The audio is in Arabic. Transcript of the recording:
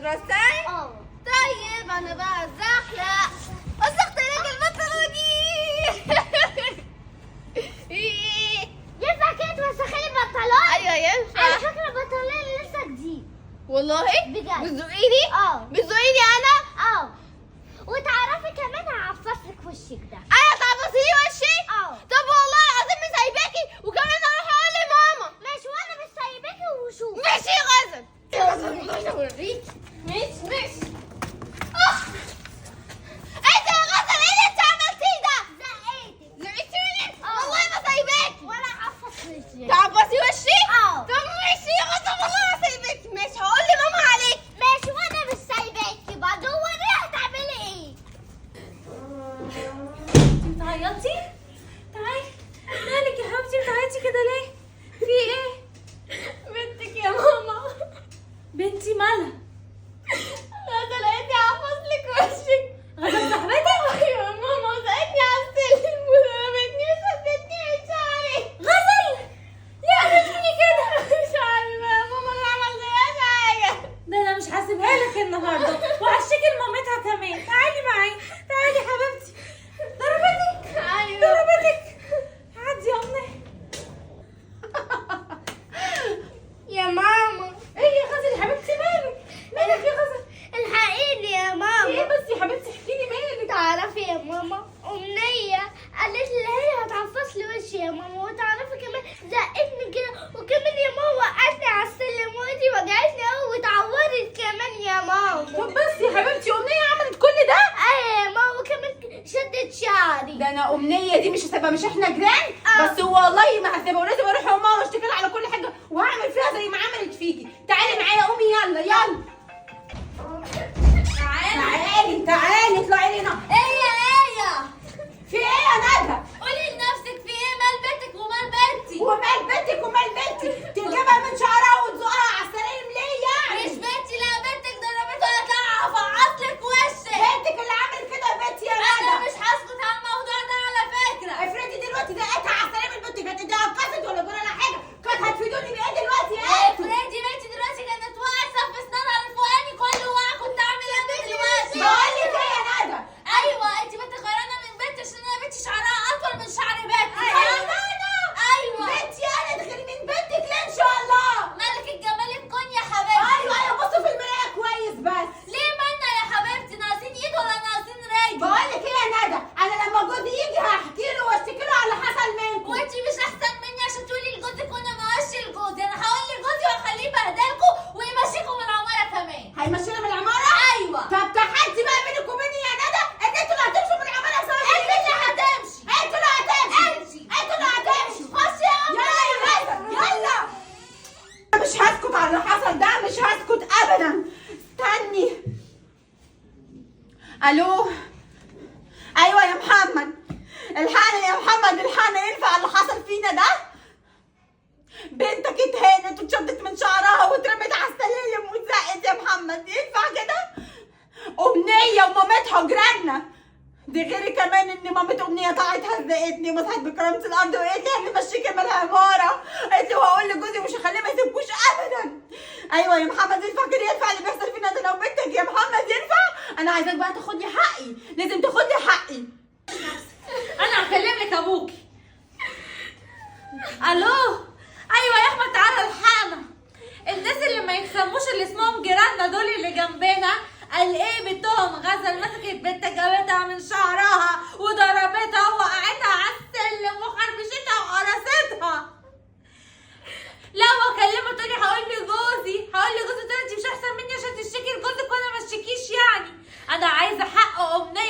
المدرسة؟ طيب انا بقى الزحلق وسخت لك البطلة دي. ينفع كده توسخي لي بنطلون؟ ايوه ينفع. على فكرة البنطلون لسه جديد والله؟ بجد. بتزقيني؟ بتزقيني انا؟ وتعرفي كمان هعفصلك وشك ده. انا تعبصيلي وشي؟ طب والله العظيم مش سايباكي وكمان اروح اقول لماما. ماشي وانا مش سايباكي وشوف. ماشي يا غزل. يا غزل والله اوريك. ماشي. انت يا غزل ايه اللي انت عملتيه ده؟ زقيتيني؟ والله ما سايباكي. ولا هعفص وشك. تعبصي وشي؟ طب ماشي يا غزل والله ما سايباكي. ماشي هقول لماما عليك. ماشي وانا مش سايباكي برضه. وريني هتعملي ايه؟ بتعيطي؟ تعالي مالك يا حبيبتي بتعيطي كده ليه؟ في ايه؟ بنتك يا ماما. بنتي مالها؟ غزل لقيتني عفصلك وشك. غزل صاحبتك؟ ايوه يا ماما وزقتني على السلم وضربتني وشدتني من شعري. غزل ليه عملتيني كده؟ مش عارفه يا ماما ما عملتلهاش حاجه. ده انا مش هسيبها لك النهارده وهشتكي لمامتها كمان. تعالي معايا تعالي حبيبتي. ضربتك؟ ايوه ضربتك. عدي يا امي. يا ماما. ايه يا غزل يا حبيبتي مالك يا غزل؟ الحقيني يا ايه ماما. بس يا حبيبتي احكي لي مالك. تعرفي يا ماما أمنية قالت لي هي هتعفص لي وشي يا ماما. وتعرفي كمان زقتني كده وكمان يا ماما وقعتني على السلم وايدي وجعتني قوي واتعورت كمان يا ماما. طب بس يا حبيبتي امنيه عملت كل ده؟ ايوه يا ماما وكمان شدت شعري. ده انا امنيه دي مش هسيبها. مش احنا جيران؟ بس والله ما هسيبها ولازم اروح لماما واشتكي لها على كل حاجه وهعمل فيها زي ما عملت فيكي. تعالي معايا قومي يلا. تعالي اطلعي لي هنا. ايه في ايه يا ندى؟ قولي لنفسك في ايه؟ مال بنتك ومال بنتي؟ ومال بنتك ومال بنتي؟ تجيبها من شعرها وتزقها على السلالم ليه يعني؟ مش بنتي، لا بنتك ضربتها ولا طلع افعصلك وشك. بنتك اللي عملت كده يا بنتي يا ندى. انا مش هسكت على الموضوع ده على فكره. افرضي دلوقتي دقتها على السلالم البنت كانت ايديها اتكسرت ولا جرى لها حاجه كانت هتفيدوني بايه دلوقتي يا افرضي بنتي دلوقتي كانت واقعه صف اسنانها الفوقاني كله وقع كنت اعمل ايه دلوقتي؟ بقول لك ايه يا ندى؟ ايوه انت بنت غيرانه من بنتي عشان انا بنتي شعرها اطول من شعر بنتي. ايوه بنتي انا داخل من بنتك ليه ان شاء الله؟ ملكة جمال الكون يا حبيبتي. ايوه بصوا في المرايه كويس بس. ليه مالنا يا حبيبتي؟ ناقصين ايد ولا ناقصين رجل؟ بقول لك ايه يا ندى؟ انا لما جوزي يجي هحكي له واشتكي له على اللي حصل منكم. وانت مش احسن مني عشان تقولي لجوزك وانا ما اقولش لجوزي. انا هقول لجوزي واخليه يبهدلكوا ويمشيكوا من العماره كمان. هيمشينا من العماره؟ ايوه. طب تحدي بقى بينك وبيني يا ندى ان انتوا اللي هتمشوا من العماره سوا. انت اللي هتمشي. انتوا اللي هتمشوا. انتوا اللي هتمشوا. خش يا يلا يلا. مش هسكت على اللي حصل ده. مش هسكت ابدا. استني. الو. ايوه يا محمد. الحقنا يا محمد الحقنا. ينفع اللي حصل فينا ده؟ بنتك اتهانت واتشدت من شعرها واترمت على السلالم واتزقت يا محمد. ينفع كده؟ امنيه ومامتها جيراننا. دي غير كمان ان مامة امنيه طلعت هزقتني ومسحت بكرامه الارض وقالت لي احنا ماشيين من العماره. قالت لي وهقول لجوزي مش هخليه ما يسيبكوش ابدا. ايوه يا محمد ينفع كده؟ ينفع اللي بيحصل فينا ده؟ لو بنتك يا محمد ينفع؟ انا عايزاك بقى تاخد لي حقي. لازم تاخد لي حقي. انا هكلم لك ابوكي. الو ايوه يا احمد تعالى الحقنا. الناس اللي ما يفهموش اللي اسمهم جيراننا دول اللي جنبنا قال ايه بنتهم غزل مسكت بنت جابتها من شعرها وضربتها ووقعتها على السلم وخربشتها وقرصتها. لا واكلمه تاني هقول لجوزي تاني انت مش احسن مني عشان تشتكي لجوزك وانا ما اشتكيش يعني. انا عايزه حق امنيه